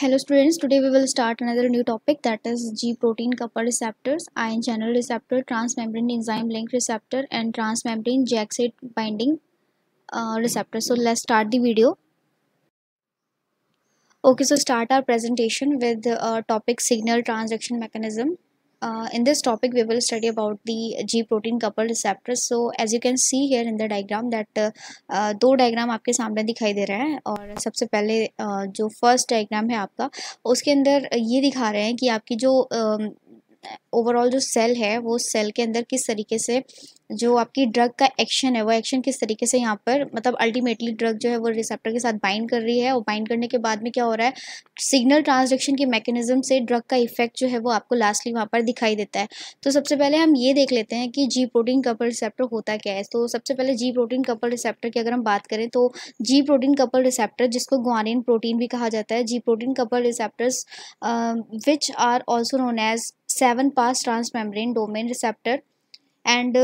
Hello students, today we will start another new topic, that is G protein coupled receptors, ion channel receptor, transmembrane enzyme link receptor and transmembrane JAK site binding receptor. So let's start the video. Okay, so start our presentation with topic signal transduction mechanism. In this topic we will study about the G protein coupled receptors. So as you can see here in the diagram that दो diagram आपके सामने दिखाई दे रहा है और सबसे पहले जो फर्स्ट डायग्राम है आपका उसके अंदर ये दिखा रहे हैं कि आपकी जो ओवरऑल जो सेल है वो सेल के अंदर किस तरीके से जो आपकी ड्रग का एक्शन है वो एक्शन किस तरीके से यहाँ पर मतलब अल्टीमेटली ड्रग जो है वो रिसेप्टर के साथ बाइंड कर रही है और बाइंड करने के बाद में क्या हो रहा है सिग्नल ट्रांसडक्शन के मैकेनिज्म से ड्रग का इफेक्ट जो है वो आपको लास्टली वहाँ पर दिखाई देता है। तो सबसे पहले हम ये देख लेते हैं कि जी प्रोटीन कपल रिसेप्टर होता क्या है। तो सबसे पहले जी प्रोटीन कपल रिसेप्टर की अगर हम बात करें तो जी प्रोटीन कपल रिसेप्टर जिसको ग्वानिन प्रोटीन भी कहा जाता है, G protein coupled receptors which are also known as 7 pass transmembrane domain receptor and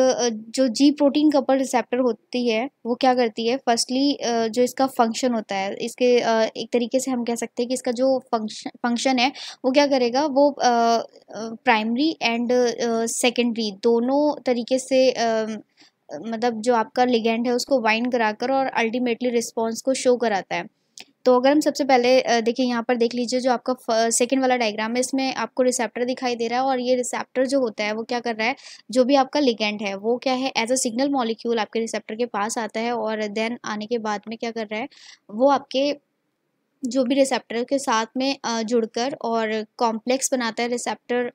जो जी प्रोटीन कपल रिसेप्टर होती है वो क्या करती है, फर्स्टली जो इसका फंक्शन होता है इसके एक तरीके से हम कह सकते हैं कि इसका जो फंक्शन है वो क्या करेगा, वो प्राइमरी एंड सेकेंडरी दोनों तरीके से मतलब जो आपका लिगेंड है उसको बाइंड कराकर और अल्टीमेटली रिस्पॉन्स को शो कराता है। तो अगर हम सबसे पहले देखिए यहाँ पर देख लीजिए जो आपका सेकंड वाला डायग्राम है इसमें आपको रिसेप्टर दिखाई दे रहा है और ये रिसेप्टर जो होता है वो क्या कर रहा है, जो भी आपका लिगेंड है वो क्या है एज अ सिग्नल मॉलिक्यूल आपके रिसेप्टर के पास आता है और देन आने के बाद में क्या कर रहा है वो आपके जो भी रिसेप्टर के साथ में जुड़कर और कॉम्प्लेक्स बनाता है रिसेप्टर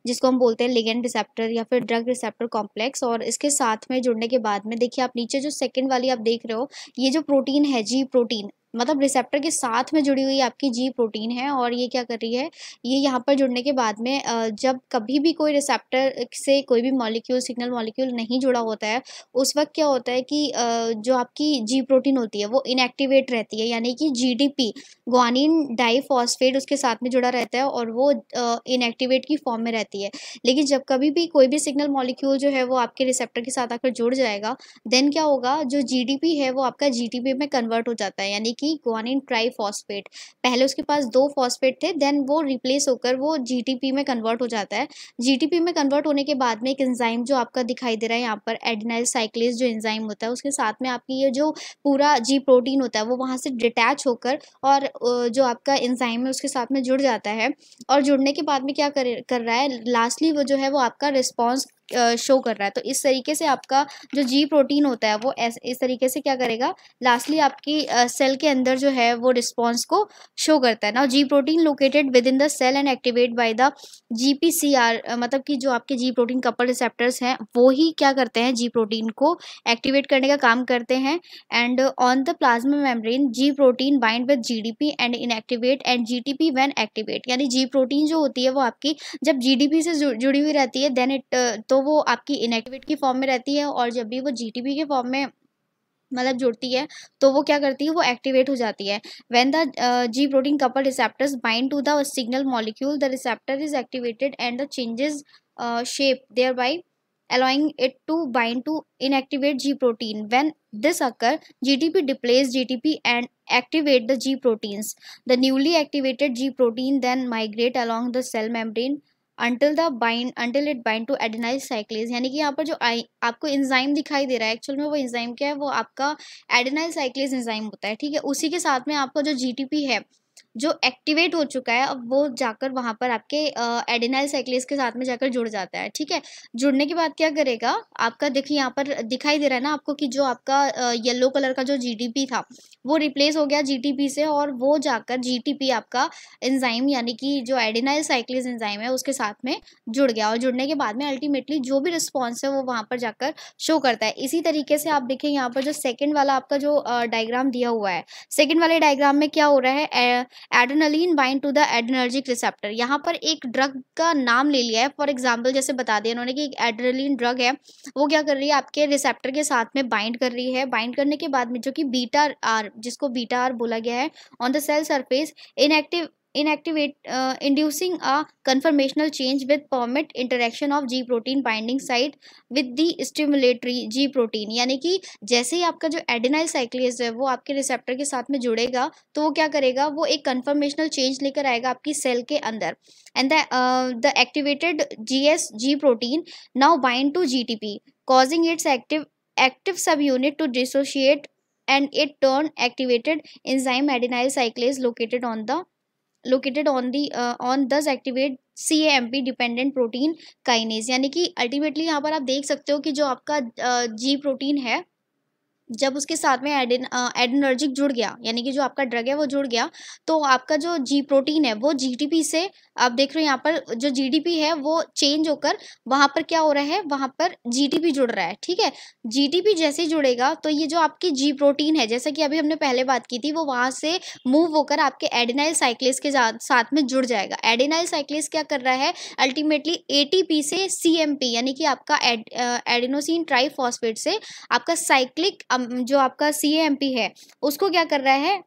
जिसको हम बोलते हैं लिगेंड रिसेप्टर या फिर ड्रग रिसेप्टर कॉम्प्लेक्स। और इसके साथ में जुड़ने के बाद में देखिए आप नीचे जो सेकंड वाली आप देख रहे हो ये जो प्रोटीन है जी प्रोटीन मतलब रिसेप्टर के साथ में जुड़ी हुई आपकी जी प्रोटीन है और ये क्या कर रही है, ये यहाँ पर जुड़ने के बाद में जब कभी भी कोई रिसेप्टर से कोई भी मॉलिक्यूल सिग्नल मॉलिक्यूल नहीं जुड़ा होता है उस वक्त क्या होता है कि जो आपकी जी प्रोटीन होती है वो इनएक्टिवेट रहती है, यानी कि जीडीपी ग्वानिन डाइफॉस्फेट उसके साथ में जुड़ा रहता है और वो इनएक्टिवेट की फॉर्म में रहती है। लेकिन जब कभी भी कोई भी सिग्नल मॉलिक्यूल जो है वो आपके रिसेप्टर के साथ आकर जुड़ जाएगा देन क्या होगा, जो जीडीपी है वो आपका जीटीपी में कन्वर्ट हो जाता है, यानी कि ग्वानिन ट्राइफॉस्फेट पहले उसके पास 2 फॉस्फेट थे देन वो रिप्लेस होकर वो जीटीपी में कन्वर्ट हो जाता है। जीटीपी में कन्वर्ट होने के बाद में एक एंजाइम जो आपका दिखाई दे रहा है यहाँ पर एडेनाइल साइक्लेज जो एंजाइम होता है उसके साथ में आपकी ये जो पूरा जी प्रोटीन होता है वो वहाँ से डिटैच होकर और जो आपका एंजाइम है उसके साथ में जुड़ जाता है और जुड़ने के बाद में क्या कर रहा है लास्टली वो जो है वो आपका रिस्पॉन्स शो कर रहा है। तो इस तरीके से आपका जो जी प्रोटीन होता है वो इस तरीके से क्या करेगा, लास्टली आपकी सेल के अंदर जो है वो रिस्पॉन्स को शो करता है। Now G protein located within the cell and activate by the GPCR मतलब कि जो आपके जी प्रोटीन कपल रिसेप्टर्स हैं वो ही क्या करते हैं जी प्रोटीन को एक्टिवेट करने का काम करते हैं। And on the plasma membrane ji protein bind with GDP and inactivate and GTP when activate, यानी जी प्रोटीन जो होती है वो आपकी जब जीडीपी से जुड़ी हुई रहती है देन इट तो वो आपकी इनएक्टिवेट की फॉर्म में रहती है और जब भी वो जीटीपी के फॉर्म में मतलब जुड़ती है तो वो क्या करती है वो एक्टिवेट हो जाती है। When the G protein coupled receptors bind to the signal molecule the receptor is activated and the changes shape thereby allowing it to bind to inactivate G protein. When this occur, GTP displace GTP and activate the G proteins. The newly activated G protein then migrate along the cell membrane until it bind to adenyl cyclase, यानी कि यहाँ पर जो आपको enzyme दिखाई दे रहा है actual में वो एंजाइम क्या है, वो आपका एडेनाइल साइक्लेज एंजाइम होता है। ठीक है, उसी के साथ में आपका जो जीटीपी है जो एक्टिवेट हो चुका है अब वो जाकर वहां पर आपके एडेनाइल साइक्लेज के साथ में जाकर जुड़ जाता है। ठीक है, जुड़ने के बाद क्या करेगा आपका, देखिए यहाँ पर दिखाई दे रहा है ना आपको कि जो आपका येलो कलर का जो जीटीपी था वो रिप्लेस हो गया जीटीपी से और वो जाकर जीटीपी आपका एंजाइम यानी कि जो एडेनाइल साइक्लेज एंजाइम है उसके साथ में जुड़ गया और जुड़ने के बाद में अल्टीमेटली जो भी रिस्पॉन्स है वो वहां पर जाकर शो करता है। इसी तरीके से आप देखें यहाँ पर जो सेकेंड वाला आपका जो डायग्राम दिया हुआ है, सेकेंड वाले डायग्राम में क्या हो रहा है, adrenaline bind to the adrenergic receptor, यहाँ पर एक ड्रग का नाम ले लिया है। फॉर एग्जांपल जैसे बता दिया इन्होंने कि एक एड्रेनलिन ड्रग है वो क्या कर रही है आपके रिसेप्टर के साथ में बाइंड कर रही है। बाइंड करने के बाद में जो कि बीटा आर जिसको बीटा आर बोला गया है on the cell surface inactive inactivate inducing a conformational change with permit interaction of G protein binding site with the stimulatory G protein। यानी कि जैसे ही आपका जो एडेनाइल साइक्लेज है वो आपके रिसेप्टर के साथ में जुड़ेगा तो वो क्या करेगा, वो एक कन्फर्मेशनल चेंज लेकर आएगा आपकी सेल के अंदर। And the activated G protein now bind to GTP causing its active subunit to dissociate and it turn activated enzyme adenyl cyclase located on thus activate CAMP dependent protein kinase. यानी कि ultimately यहाँ पर आप देख सकते हो कि जो आपका जी प्रोटीन है जब उसके साथ में एडिनर्जिक जुड़ गया, यानी कि जो आपका ड्रग है वो जुड़ गया, तो आपका जो जी प्रोटीन है वो जीटीपी से, आप देख रहे हो यहाँ पर जो जीडीपी है वो चेंज होकर वहां पर क्या हो रहा है, वहां पर जीटीपी जुड़ रहा है। ठीक है, जीटीपी जैसे ही जुड़ेगा तो ये जो आपकी जी प्रोटीन है, जैसा कि अभी हमने पहले बात की थी, वो वहां से मूव होकर आपके एडेनाइल साइक्लेज के साथ में जुड़ जाएगा। एडेनाइल साइक्लेज क्या कर रहा है, अल्टीमेटली एटीपी से सीएमपी यानी कि आपका एडेनोसिन ट्राइफॉस्फेट से आपका साइक्लिक जो आपका CAMP है उसको क्या कर रहा है,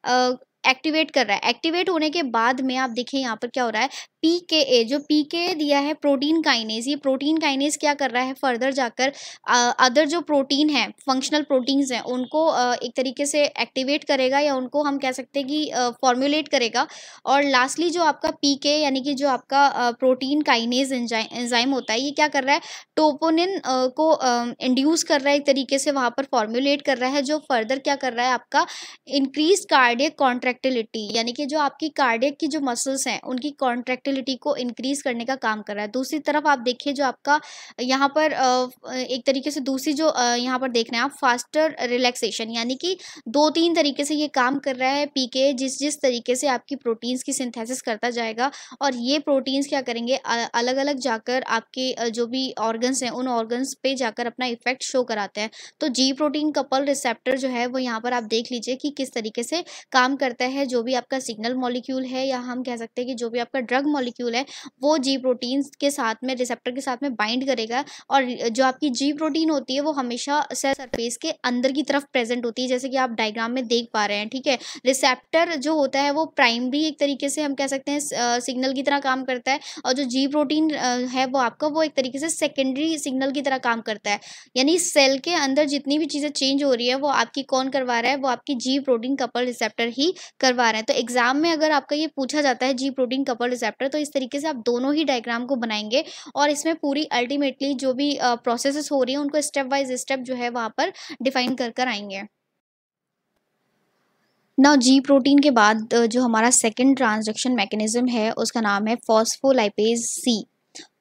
एक्टिवेट कर रहा है। एक्टिवेट होने के बाद में आप देखिए यहाँ पर क्या हो रहा है, PKA जो PKA दिया है प्रोटीन काइनेज, ये प्रोटीन काइनेज क्या कर रहा है, फर्दर जाकर अदर जो प्रोटीन है, फंक्शनल प्रोटीन्स हैं, उनको एक तरीके से एक्टिवेट करेगा या उनको हम कह सकते हैं कि फॉर्मुलेट करेगा। और लास्टली जो आपका PK यानी कि जो आपका प्रोटीन काइनेज एंजाइम होता है, ये क्या कर रहा है, टोपोनिन को इंड्यूस कर रहा है, एक तरीके से वहाँ पर फॉर्मुलेट कर रहा है, जो फर्दर क्या कर रहा है, आपका इंक्रीज कार्डियक कॉन्ट्रैक्टिलिटी यानी कि जो आपकी कार्डियक की जो मसल्स हैं उनकी कॉन्ट्रैक्टिलिटी को इंक्रीज करने का काम कर रहा है। दूसरी तरफ आप देखिए जो आपका यहाँ पर एक तरीके से दूसरी जो यहाँ पर देख रहे हैं आप, फास्टर रिलैक्सेशन, यानी कि 2-3 तरीके से ये काम कर रहा है पीके, जिस तरीके से आपकी प्रोटीन्स की सिंथेसिस करता जाएगा और ये प्रोटीन्स क्या करेंगे, अलग अलग जाकर आपके जो भी ऑर्गन्स हैं उन ऑर्गन्स पे जाकर अपना इफेक्ट शो कराते हैं। तो जी प्रोटीन कपल रिसेप्टर जो है वो यहाँ पर आप देख लीजिए कि किस तरीके से काम करता है। जो भी आपका सिग्नल मॉलिक्यूल है या हम कह सकते हैं कि जो भी आपका ड्रग मॉलिक्यूल है वो जी प्रोटीन के साथ में, रिसेप्टर के साथ में बाइंड करेगा। और जो आपकी जी प्रोटीन होती है वो हमेशा सेल सरफेस के अंदर की तरफ प्रेजेंट होती है, जैसे कि आप डायग्राम में देख पा रहे हैं। ठीक है, रिसेप्टर जो होता है वो प्राइमरी एक तरीके से हम कह सकते हैं सिग्नल की तरह काम करता है, और जो जी प्रोटीन है वो आपका वो एक तरीके से सेकेंडरी सिग्नल की तरह काम करता है। यानी सेल के अंदर जितनी भी चीज़ें चेंज हो रही है वो आपकी कौन करवा रहा है, वो आपकी जी प्रोटीन कपल रिसेप्टर ही करवा रहे हैं। तो एग्जाम में अगर आपका ये पूछा जाता है जी प्रोटीन कपल रिसेप्टर, तो इस तरीके से आप दोनों ही डायग्राम को बनाएंगे और इसमें पूरी अल्टीमेटली जो भी प्रोसेसेस हो रही है उनको स्टेप बाय स्टेप जो है वहाँ पर डिफाइन कर आएंगे। ना जी प्रोटीन के बाद जो हमारा सेकेंड ट्रांसडक्शन मैकेनिज्म है उसका नाम है फॉस्फोलाइपेज सी।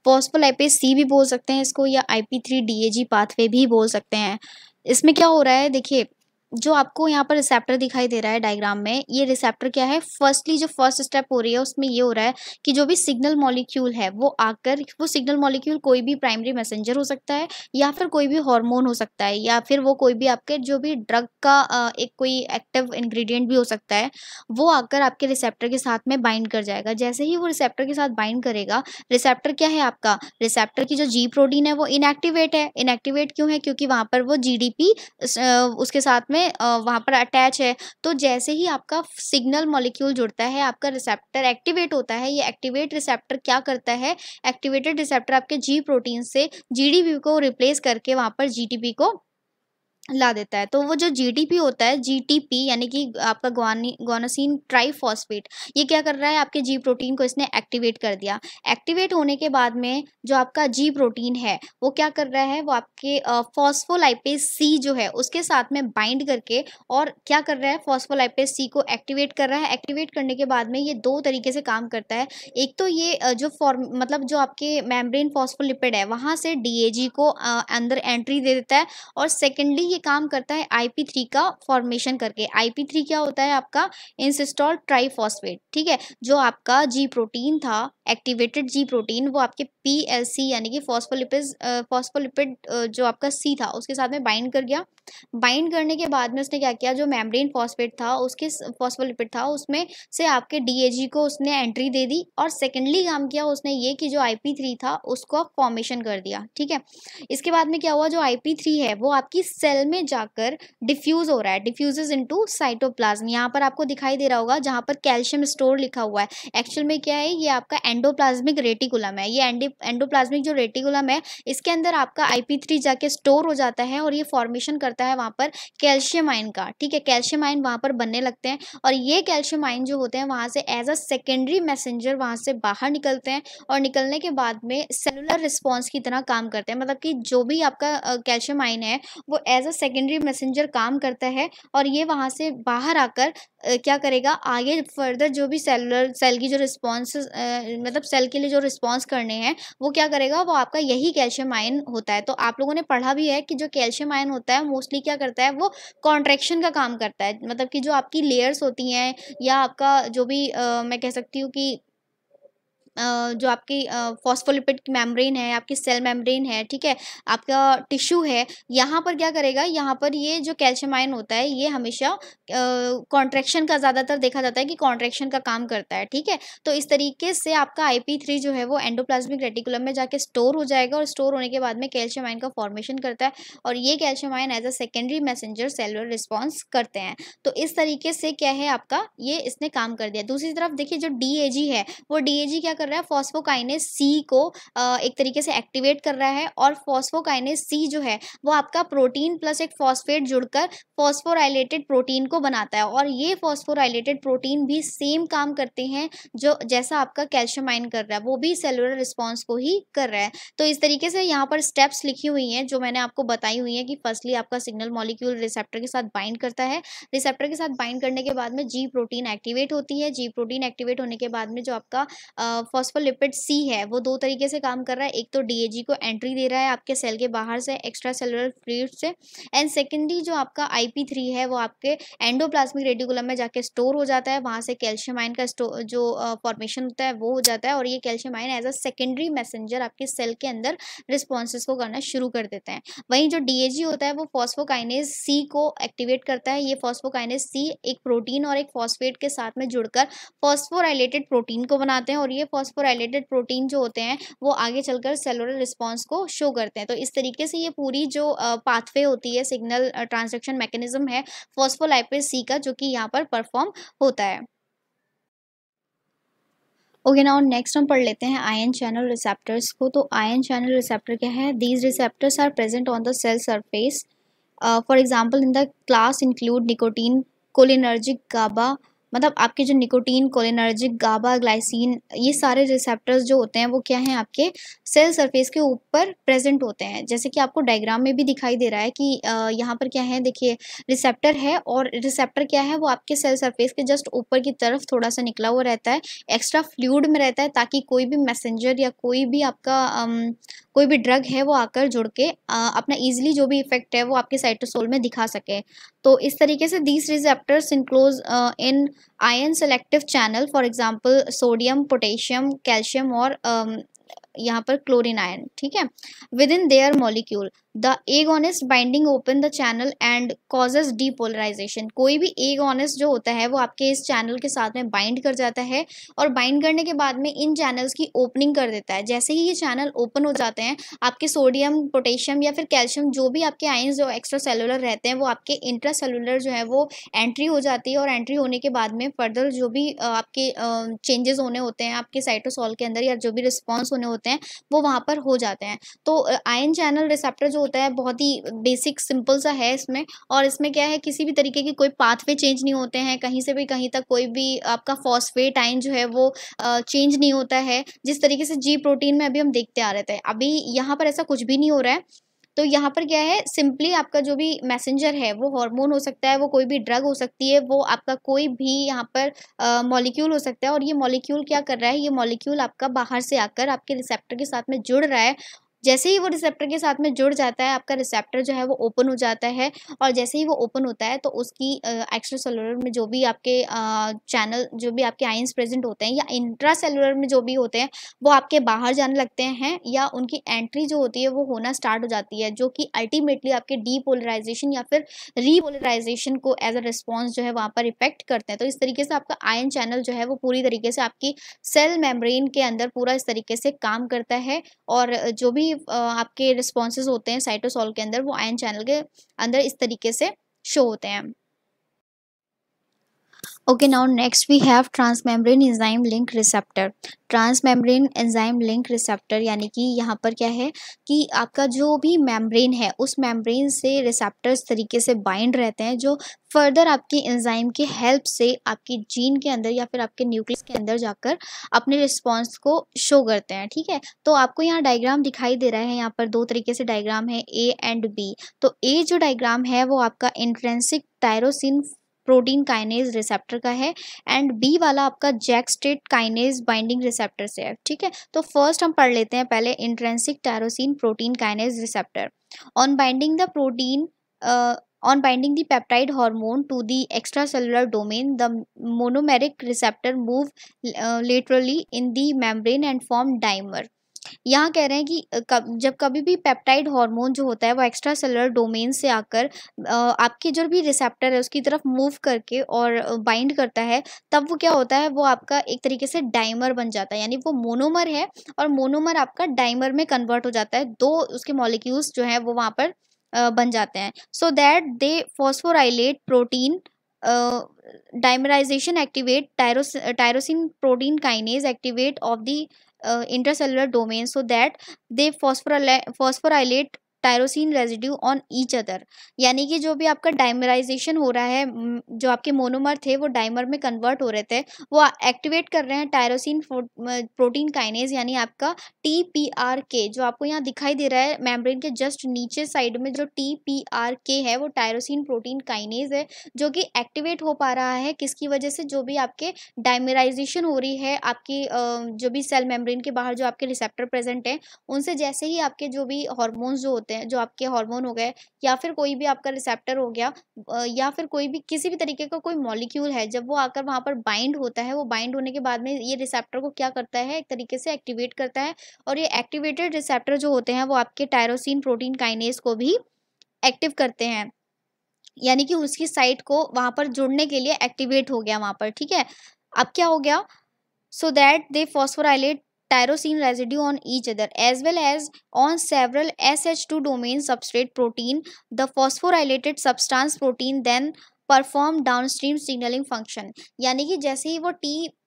फॉस्फोलाइपेज सी भी बोल सकते हैं इसको, या IP3DAG पाथवे भी बोल सकते हैं। इसमें क्या हो रहा है, देखिए जो आपको यहाँ पर रिसेप्टर दिखाई दे रहा है डायग्राम में, ये रिसेप्टर क्या है, फर्स्टली जो फर्स्ट स्टेप हो रही है उसमें ये हो रहा है कि जो भी सिग्नल मॉलिक्यूल है वो आकर, वो सिग्नल मॉलिक्यूल कोई भी प्राइमरी मैसेंजर हो सकता है या फिर कोई भी हार्मोन हो सकता है या फिर वो कोई भी आपके जो भी ड्रग का एक कोई एक्टिव इंग्रेडिएंट भी हो सकता है, वो आकर आपके रिसेप्टर के साथ में बाइंड कर जाएगा। जैसे ही वो रिसेप्टर के साथ बाइंड करेगा, रिसेप्टर क्या है आपका, रिसेप्टर की जो जी प्रोटीन है वो इनएक्टिवेट है। इनएक्टिवेट क्यों है, क्योंकि वहाँ पर वो GDP उसके साथ में वहाँ पर अटैच है। तो जैसे ही आपका सिग्नल मॉलिक्यूल जुड़ता है, आपका रिसेप्टर एक्टिवेट होता है। ये एक्टिवेट रिसेप्टर क्या करता है, एक्टिवेटेड रिसेप्टर आपके जी प्रोटीन से GDP को रिप्लेस करके वहाँ पर GTP को ला देता है। तो वो जो GTP होता है, GTP यानी कि आपका ग्वानोसिन ट्राइफॉस्फेट, ये क्या कर रहा है, आपके जी प्रोटीन को इसने एक्टिवेट कर दिया। एक्टिवेट होने के बाद में जो आपका जी प्रोटीन है वो क्या कर रहा है, वो आपके फॉस्फोलाइपेज सी जो है उसके साथ में बाइंड करके और क्या कर रहा है, फॉस्फोलाइपेज सी को एक्टिवेट कर रहा है। एक्टिवेट करने के बाद में ये 2 तरीके से काम करता है। एक तो ये जो मतलब जो आपके मेम्ब्रेन फॉस्फोलिपिड है वहाँ से DAG को अंदर एंट्री दे देता है, और सेकेंडली ये काम करता है IP3 का फॉर्मेशन करके। IP3 क्या होता है, आपका इंसिस्टॉल ट्राइफॉस्फेट। ठीक है, जो आपका जी प्रोटीन था, एक्टिवेटेड जी प्रोटीन, वो आपके PLC यानी कि फॉस्फोलिपिड जो आपका C था उसके साथ में बाइंड कर गया। बाइंड करने के बाद में उसने क्या किया, जो मेम्ब्रेन फॉस्फेट था उसके फॉस्फोलिपिड था उसमें से आपके डीएजी को उसने एंट्री दे दी, और सेकेंडली काम किया उसने ये कि जो IP3 था उसको फॉर्मेशन कर दिया। ठीक है, इसके बाद में क्या हुआ, जो IP3 है वो आपकी सेल में जाकर डिफ्यूज हो रहा है, डिफ्यूजेज इनटू साइटोप्लाज्म। यहाँ पर आपको दिखाई दे रहा होगा जहाँ पर कैल्शियम स्टोर लिखा हुआ है, एक्चुअल में क्या है, ये आपका एंडोप्लाज्मिक रेटिकुलम है। ये एंडोप्लाज्मिक जो रेटिकुलम है इसके अंदर आपका IP3 जाके स्टोर हो जाता है और ये फॉर्मेशन करता है वहाँ पर कैल्शियम आयन का। ठीक है, कैल्शियम आयन वहाँ पर बनने लगते हैं, और ये कैल्शियम आयन जो होते हैं वहाँ से एज अ सेकेंडरी मैसेंजर वहाँ से बाहर निकलते हैं, और निकलने के बाद में सेलुलर रिस्पॉन्स की तरह काम करते हैं। मतलब कि जो भी आपका कैल्शियम आयन है वो एज अ सेकेंडरी मैसेंजर काम करता है, और ये वहाँ से बाहर आकर क्या करेगा, आगे फर्दर जो भी सेल की जो रिस्पॉन्स मतलब सेल के लिए जो रिस्पॉन्स करने हैं वो क्या करेगा, वो आपका यही कैल्शियम आयन होता है। तो आप लोगों ने पढ़ा भी है कि जो कैल्शियम आयन होता है मोस्टली क्या करता है, वो कॉन्ट्रैक्शन का काम करता है। मतलब कि जो आपकी लेयर्स होती हैं या आपका जो भी मैं कह सकती हूँ कि जो आपकी फॉस्फोलिपिड मेम्ब्रेन है, आपकी सेल मेम्ब्रेन है, ठीक है, आपका टिश्यू है, यहाँ पर क्या करेगा, यहाँ पर ये जो कैल्शियम आयन होता है ये हमेशा कॉन्ट्रैक्शन का ज़्यादातर देखा जाता है कि कॉन्ट्रैक्शन का काम करता है। ठीक है, तो इस तरीके से आपका IP3 जो है वो एंडोप्लाज्मिक रेटिकुलम में जाके स्टोर हो जाएगा, और स्टोर होने के बाद में कैल्शियम आयन का फॉर्मेशन करता है, और ये calcium ion as a secondary messenger cellular response करते हैं। तो इस तरीके से क्या है आपका, ये इसने काम कर दिया। दूसरी तरफ देखिए जो DAG है, वो DAG क्या कर रहा है, फॉस्फोकाइनेज C को एक तरीके से एक्टिवेट कर रहा है, और फॉस्फोकाइनेज C जो है वो आपका प्रोटीन प्लस एक फॉस्फेट जुड़कर फॉस्फोराइलेटेड प्रोटीन को बनाता है, और ये फॉस्फोराइलेटेड प्रोटीन भी सेम काम करते हैं जो जैसा आपका कैल्शियम आयन कर रहा है, वो भी सेलुलर रिस्पॉन्स को ही कर रहा है। तो इस तरीके से यहाँ पर स्टेप्स लिखी हुई हैं जो मैंने आपको बताई हुई हैं कि फर्स्टली आपका सिग्नल मॉलिक्यूल रिसेप्टर के साथ बाइंड करता है, रिसेप्टर के साथ बाइंड करने के बाद में G प्रोटीन एक्टिवेट होती है, G प्रोटीन एक्टिवेट होने के बाद में जो आपका फॉस्फोलिपिड C है वो दो तरीके से काम कर रहा है, एक तो DAG को एंट्री दे रहा है आपके सेल के बाहर से एक्स्ट्रा सेलुलर फ्लूइड से, एंड सेकेंडली जो आपका IP3 है वो आपके एंडोप्लाज्मिक रेटिकुलम में जाके स्टोर हो जाता है, वहाँ से कैल्शियम आयन का जो फॉर्मेशन होता है वो हो जाता है, और ये calcium ion as a secondary messenger आपके सेल के अंदर रिस्पॉन्सेज को करना शुरू कर देते हैं। वहीं जो DAG होता है वो फॉस्फोकाइनेज C को एक्टिवेट करता है, ये फॉस्फोकाइनेज C एक प्रोटीन और एक फॉस्फेट के साथ में जुड़कर फॉस्फोराइलेटेड प्रोटीन को बनाते हैं, और ये फॉस्फोराइलेटेड प्रोटीन जो होते हैं वो आगे चलकर सेलुलर रिस्पॉन्स को शो करते हैं। तो इस तरीके से ये पूरी जो पाथवे होती है, सिग्नल ट्रांसडक्शन मैकेनिज्म है फॉस्फोलाइपेज C का, जो कि यहाँ पर परफॉर्म होता है। ओके, नाउ नेक्स्ट हम पढ़ लेते हैं आयन चैनल रिसेप्टर्स को। तो आयन चैनल रिसेप्टर क्या है, these receptors are present on the cell surface, for example in the class include nicotine, cholinergic, GABA, मतलब आपके जो निकोटीन, कोलिनर्जिक, गाबा, ग्लाइसिन, ये सारे रिसेप्टर्स जो होते हैं वो क्या हैं, आपके सेल सरफेस के ऊपर प्रेजेंट होते हैं। जैसे कि आपको डायग्राम में भी दिखाई दे रहा है कि यहाँ पर क्या है, देखिए रिसेप्टर है, और रिसेप्टर क्या है, वो आपके सेल सरफेस के जस्ट ऊपर की तरफ थोड़ा सा निकला हुआ रहता है, एक्स्ट्रा फ्लूइड में रहता है, ताकि कोई भी मैसेंजर या कोई भी आपका कोई भी ड्रग है वो आकर जुड़ के अपना ईजिली जो भी इफेक्ट है वो आपके साइटोसोल में दिखा सके। तो इस तरीके से these receptors enclose in ion selective channel, for example sodium, potassium, calcium, और यहाँ पर क्लोरीन आयन। ठीक है, within their molecule the agonist binding open the channel and causes depolarization. कोई भी एगोनिस्ट जो होता है वो आपके इस चैनल के साथ में बाइंड कर जाता है, और बाइंड करने के बाद में इन चैनल्स की ओपनिंग कर देता है। जैसे ही ये चैनल ओपन हो जाते हैं, आपके सोडियम, पोटेशियम या फिर कैल्शियम जो भी आपके आयंस जो एक्स्ट्रा सेलुलर रहते हैं वो आपके इंट्रा सेलुलर जो है वो एंट्री हो जाती है, और एंट्री होने के बाद में फर्दर जो भी आपके चेंजेस होने होते हैं आपके साइटोसोल के अंदर, या जो भी रिस्पॉन्स होने होते हैं वो वहाँ पर हो जाते हैं। तो आयन चैनल रिसेप्टर जो होता है बहुत ही बेसिक सिंपल सा है इसमें, और इसमें क्या है, किसी भी तरीके की कोई पाथवे चेंज नहीं होते हैं, कहीं से भी कहीं तक कोई भी आपका फॉस्फेट आयन जो है वो चेंज नहीं होता है, जिस तरीके से G प्रोटीन में अभी हम देखते आ रहे थे। अभी यहाँ पर ऐसा कुछ भी नहीं हो रहा है। तो यहाँ पर क्या है, सिंपली आपका जो भी मैसेंजर है वो हार्मोन हो सकता है, वो कोई भी ड्रग हो सकती है, वो आपका कोई भी यहाँ पर मॉलिक्यूल हो सकता है, और ये मॉलिक्यूल क्या कर रहा है, ये मॉलिक्यूल आपका बाहर से आकर आपके रिसेप्टर के साथ में जुड़ रहा है, जैसे ही वो रिसेप्टर के साथ में जुड़ जाता है, आपका रिसेप्टर जो है वो ओपन हो जाता है, और जैसे ही वो ओपन होता है तो उसकी एक्स्ट्रा सेलुलर में जो भी आपके चैनल, जो भी आपके आयंस प्रेजेंट होते हैं, या इंट्रा सेलुलर में जो भी होते हैं, वो आपके बाहर जाने लगते हैं, या उनकी एंट्री जो होती है वो होना स्टार्ट हो जाती है, जो कि अल्टीमेटली आपके डीपोलराइजेशन या फिर रीपोलराइजेशन को एज अ रिस्पॉन्स जो है वहाँ पर इफेक्ट करते हैं। तो इस तरीके से आपका आयन चैनल जो है वो पूरी तरीके से आपकी सेल मेम्ब्रेन के अंदर पूरा इस तरीके से काम करता है, और जो भी आपके रिस्पॉन्सेज होते हैं साइटोसॉल के अंदर, वो आयन चैनल के अंदर इस तरीके से शो होते हैं। Okay, now next we have transmembrane enzyme link receptor. Transmembrane enzyme link receptor यानी कि यहाँ पर क्या है कि आपका जो भी मेम्ब्रेन है, उस मेम्ब्रेन से रिसेप्टर्स तरीके से बाइंड रहते हैं, जो फर्दर आपकी एंजाइम की हेल्प से आपकी जीन के अंदर या फिर आपके न्यूक्लियस के अंदर जाकर अपने रिस्पॉन्स को शो करते हैं। ठीक है, तो आपको यहाँ डायग्राम दिखाई दे रहा है, यहाँ पर दो तरीके से डायग्राम है, ए एंड बी। तो ए जो डायग्राम है वो आपका intrinsic tyrosine protein kinase receptor का है, एंड बी वाला आपका JAK STAT kinase binding receptor से है। ठीक है, तो फर्स्ट हम पढ़ लेते हैं पहले intrinsic tyrosine protein kinase receptor. On binding the protein on binding the peptide hormone to the extracellular domain, the monomeric receptor move laterally in the membrane and form dimer. यहाँ कह रहे हैं कि जब कभी भी पेप्टाइड हार्मोन जो होता है वो एक्स्ट्रा सेलुलर डोमेन से आकर आपके जो भी रिसेप्टर है उसकी तरफ मूव करके और बाइंड करता है, तब वो क्या होता है, वो आपका एक तरीके से डाइमर बन जाता है, यानी वो मोनोमर है और मोनोमर आपका डाइमर में कन्वर्ट हो जाता है, दो उसके मॉलिक्यूल्स जो है वो वहाँ पर बन जाते हैं, so that they phosphorylate protein dimerization activate tyrosine protein kinase activate of the intracellular domain, so that they phosphorylate tyrosine residue on each other. यानी कि जो भी आपका डाइमराइजेशन हो रहा है, जो आपके मोनोमर थे वो डाइमर में कन्वर्ट हो रहे थे, वो एक्टिवेट कर रहे हैं टायरोसिन प्रोटीन काइनेज, यानी आपका TPRK, जो आपको यहाँ दिखाई दे रहा है मेम्ब्रेन के जस्ट नीचे साइड में जो TPRK है वो टायरोसिन प्रोटीन काइनेज है, जो कि एक्टिवेट हो पा रहा है किसकी वजह से, जो भी आपके डाइमराइजेशन हो रही है आपकी जो भी सेल मेम्ब्रेन के बाहर जो आपके रिसेप्टर प्रेजेंट है उनसे, जैसे ही आपके जो भी हार्मोन्स जो होते हैं, जो आपके हार्मोन हो गए या फिर कोई भी आपका रिसेप्टर हो गया, या फिर कोई भी किसी भी तरीके का कोई मॉलिक्यूल है, जब वो आकर वहां पर बाइंड होता है, वो बाइंड होने के बाद में ये रिसेप्टर को क्या करता है, एक तरीके से एक्टिवेट करता है, और ये एक्टिवेटेड रिसेप्टर जो होते हैं वो आपके टायरोसिन प्रोटीन काइनेज को भी एक्टिव करते हैं, यानी कि उसकी साइट को वहां पर जुड़ने के लिए एक्टिवेट हो गया वहां पर। ठीक है, अब क्या हो गया, so that they phosphorylate tyrosine residue on each other as well as on several SH2 domain substrate protein. The phosphorylated substance protein then perform downstream signalling function, यानी कि जैसे ही वो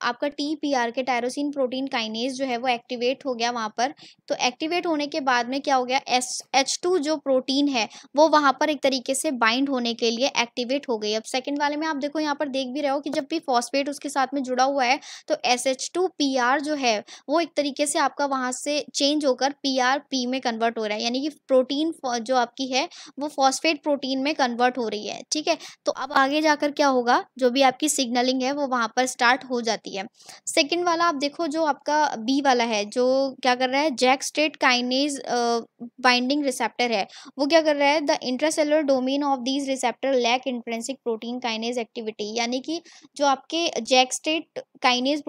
आपका TPR के टायरोसिन प्रोटीन काइनेज जो है वो activate हो गया वहाँ पर, तो एक्टिवेट होने के बाद में क्या हो गया, SH2 जो प्रोटीन है वो वहाँ पर एक तरीके से बाइंड होने के लिए एक्टिवेट हो गई। अब सेकंड वाले में आप देखो, यहाँ पर देख भी रहे हो कि जब भी फॉस्फेट उसके साथ में जुड़ा हुआ है तो SH2PR जो है वो एक तरीके से आपका वहाँ से चेंज होकर PRP में कन्वर्ट हो रहा है, यानी कि प्रोटीन जो आपकी है वो फॉस्फेट प्रोटीन में कन्वर्ट हो रही है। ठीक है, तो अब आगे जाकर क्या होगा, जो भी आपकी सिग्नलिंग है वो वहां पर स्टार्ट हो जाती है। सेकंड वाला आप देखो, जो आपका बी वाला है, जो क्या कर रहा है, JAK STAT kinase binding receptor है, वो क्या कर रहा है, the intracellular domain of these receptor lack intrinsic protein kinase activity, यानी कि जो आपके जैक स्टेट काइनेज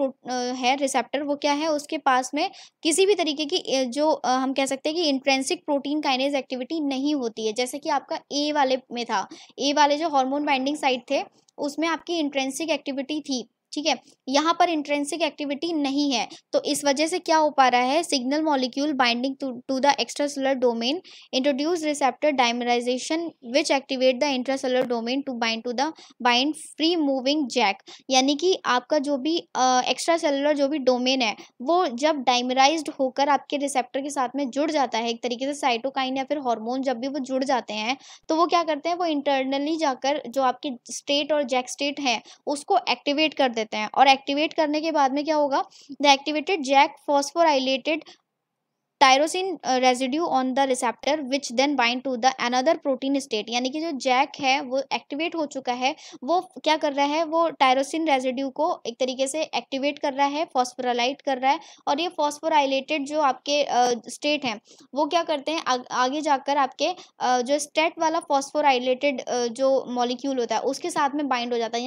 है रिसेप्टर, वो क्या है, उसके पास में किसी भी तरीके की जो हम कह सकते हैं कि इंट्रिंसिक प्रोटीन काइनेज एक्टिविटी नहीं होती है, जैसे कि आपका ए वाले में था, ए वाले जो हार्मोन बाइंडिंग साइट थे उसमें आपकी इंट्रिंसिक एक्टिविटी थी। ठीक है, यहाँ पर इंट्रिंसिक एक्टिविटी नहीं है, तो इस वजह से क्या हो पा रहा है, signal molecule binding to the extracellular domain introduce receptor dimerization which activate the intracellular domain to bind free moving JAK, यानी कि आपका जो भी एक्स्ट्रा सेलुलर जो भी डोमेन है वो जब डाइमराइज्ड होकर आपके रिसेप्टर के साथ में जुड़ जाता है, एक तरीके से साइटोकाइन या फिर हार्मोन जब भी वो जुड़ जाते हैं तो वो क्या करते हैं, वो इंटरनली जाकर जो आपके स्टेट और जैक स्टेट है उसको एक्टिवेट कर देते हैं, और एक्टिवेट करने के बाद में क्या होगा, the activated JAK phosphorylated tyrosine residue on the receptor which then bind to the another protein STAT, यानी कि जो जैक है वो एक्टिवेट हो चुका है, वो क्या कर रहा है, वो टायरोसिन रेजिड्यू को एक तरीके से एक्टिवेट कर रहा है, फॉस्फोराइलेट कर रहा है, और ये फॉस्फोराइलेटेड जो आपके स्टेट हैं वो क्या करते हैं, आगे जाकर आपके जो स्टेट वाला फॉस्फोराइलेटेड जो मॉलिक्यूल होता है उसके साथ में बाइंड हो जाता है।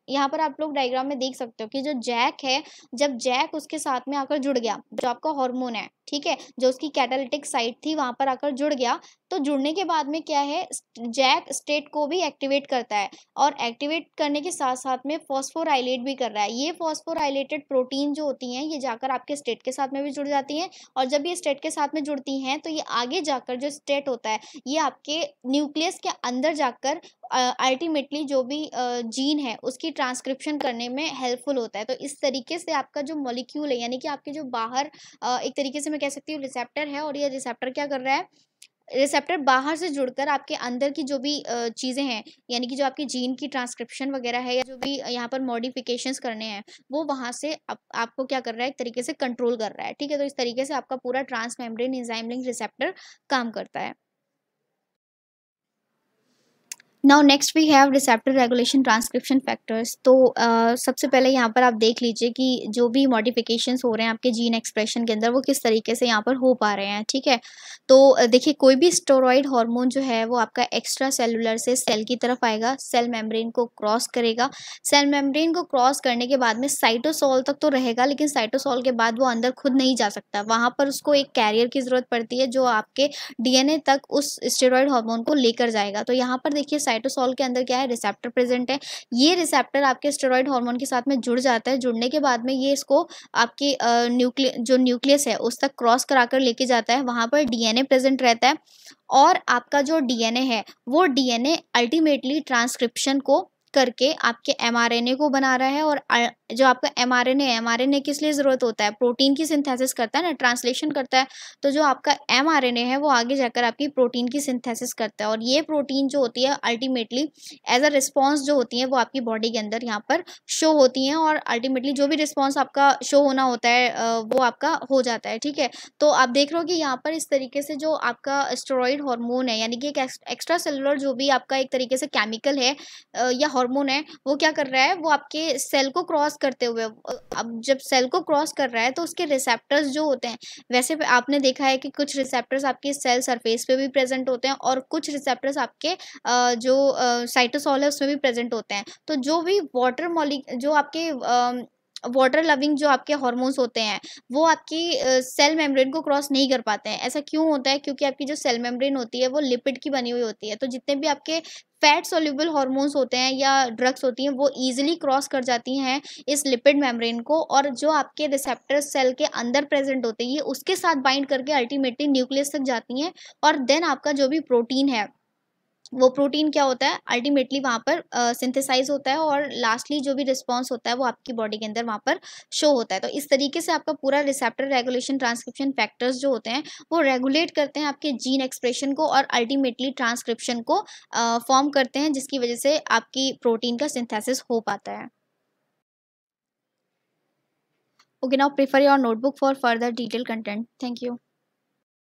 यहाँ पर आप लोग डायग्राम में देख सकते हो कि जो जैक है, जब जैक उसके साथ में आकर जुड़ गया, जो आपका हार्मोन है, ठीक है, जो उसकी कैटालिटिक साइट थी वहां पर आकर जुड़ गया, तो जुड़ने के बाद में क्या है, जैक स्टेट को भी एक्टिवेट करता है, और एक्टिवेट करने के साथ साथ में फॉस्फोराइलेट भी कर रहा है। ये फॉस्फोराइलेटेड प्रोटीन जो होती हैं ये जाकर आपके स्टेट के साथ में भी जुड़ जाती हैं, और जब ये स्टेट के साथ में जुड़ती हैं तो ये आगे जाकर जो स्टेट होता है ये आपके न्यूक्लियस के अंदर जाकर अल्टीमेटली जो भी जीन है उसकी ट्रांसक्रिप्शन करने में हेल्पफुल होता है। तो इस तरीके से आपका जो मॉलिक्यूल है, यानी कि आपके जो बाहर एक तरीके से मैं कह सकती हूँ रिसेप्टर है, और ये रिसेप्टर क्या कर रहा है, रिसेप्टर बाहर से जुड़कर आपके अंदर की जो भी चीज़ें हैं, यानी कि जो आपकी जीन की ट्रांसक्रिप्शन वगैरह है, या जो भी यहाँ पर मॉडिफिकेशंस करने हैं, वो वहाँ से आपको क्या कर रहा है, एक तरीके से कंट्रोल कर रहा है, ठीक है। तो इस तरीके से आपका पूरा transmembrane enzyme link receptor काम करता है। Now next we have receptor regulation transcription factors. तो सबसे पहले यहाँ पर आप देख लीजिए कि जो भी मॉडिफिकेशंस हो रहे हैं आपके जीन एक्सप्रेशन के अंदर वो किस तरीके से यहाँ पर हो पा रहे हैं, ठीक है। तो देखिए कोई भी स्टेरॉइड हार्मोन जो है वो आपका एक्स्ट्रा सेलुलर से सेल की तरफ आएगा, सेल मेम्ब्रेन को क्रॉस करेगा, सेल मेम्ब्रेन को क्रॉस करने के बाद में साइटोसोल तक तो रहेगा, लेकिन साइटोसोल के बाद वो अंदर खुद नहीं जा सकता, वहाँ पर उसको एक कैरियर की ज़रूरत पड़ती है जो आपके डीएनए तक उस स्टेरॉइड हार्मोन को लेकर जाएगा। तो यहाँ पर देखिए साइटोसोल के अंदर क्या है, रिसेप्टर प्रेजेंट है, ये रिसेप्टर आपके स्टेरॉइड हार्मोन के साथ में जुड़ जाता है, जुड़ने के बाद में ये इसको आपके जो न्यूक्लियस है उस तक क्रॉस कराकर लेके जाता है, वहाँ पर डीएनए प्रेजेंट रहता है, और आपका जो डीएनए है वो डीएनए अल्टीमेटली ट्रांसक्रिप्शन को करके आपके एमआरएनए को बना रहा है। और जो आपका एमआरएनए है, एमआरएनए किस लिए ज़रूरत होता है, प्रोटीन की सिंथेसिस करता है ना, ट्रांसलेशन करता है। तो जो आपका एमआरएनए है वो आगे जाकर आपकी प्रोटीन की सिंथेसिस करता है, और ये प्रोटीन जो होती है अल्टीमेटली एज अ रिस्पॉन्स जो होती है वो आपकी बॉडी के अंदर यहाँ पर शो होती हैं, और अल्टीमेटली जो भी रिस्पॉन्स आपका शो होना होता है वो आपका हो जाता है, ठीक है। तो आप देख रहे हो कि यहाँ पर इस तरीके से जो आपका स्टेरॉइड हार्मोन है, यानी कि एक एक्स्ट्रा सेलुलर जो भी आपका एक तरीके से केमिकल है या हार्मोन है, वो क्या कर रहा है, वो आपके सेल को क्रॉस करते हुए, अब जब सेल को क्रॉस कर रहा है तो उसके रिसेप्टर्स जो होते हैं, वैसे आपने देखा है कि कुछ रिसेप्टर्स आपके सेल सरफेस पे भी प्रेजेंट होते हैं, और कुछ रिसेप्टर्स आपके जो साइटोसोल है उसमें भी प्रेजेंट होते हैं। तो जो भी जो आपके वाटर लविंग जो आपके हार्मोन्स होते हैं वो आपकी सेल मेम्ब्रेन को क्रॉस नहीं कर पाते हैं। ऐसा क्यों होता है, क्योंकि आपकी जो सेल मेम्ब्रेन होती है वो लिपिड की बनी हुई होती है, तो जितने भी आपके फैट सोल्यूबल हार्मोन्स होते हैं या ड्रग्स होती हैं वो इजीली क्रॉस कर जाती हैं इस लिपिड मेम्ब्रेन को, और जो आपके रिसेप्टर सेल के अंदर प्रेजेंट होते हैं ये उसके साथ बाइंड करके अल्टीमेटली न्यूक्लियस तक जाती हैं, और देन आपका जो भी प्रोटीन है वो प्रोटीन क्या होता है, अल्टीमेटली वहाँ पर सिंथेसाइज होता है, और लास्टली जो भी रिस्पॉन्स होता है वो आपकी बॉडी के अंदर वहाँ पर शो होता है। तो इस तरीके से आपका पूरा रिसेप्टर रेगुलेशन ट्रांसक्रिप्शन फैक्टर्स जो होते हैं वो रेगुलेट करते हैं आपके जीन एक्सप्रेशन को, और अल्टीमेटली ट्रांसक्रिप्शन को फॉर्म करते हैं, जिसकी वजह से आपकी प्रोटीन का सिंथेसिस हो पाता है। Okay, now prefer your notebook for further detail content. Thank you.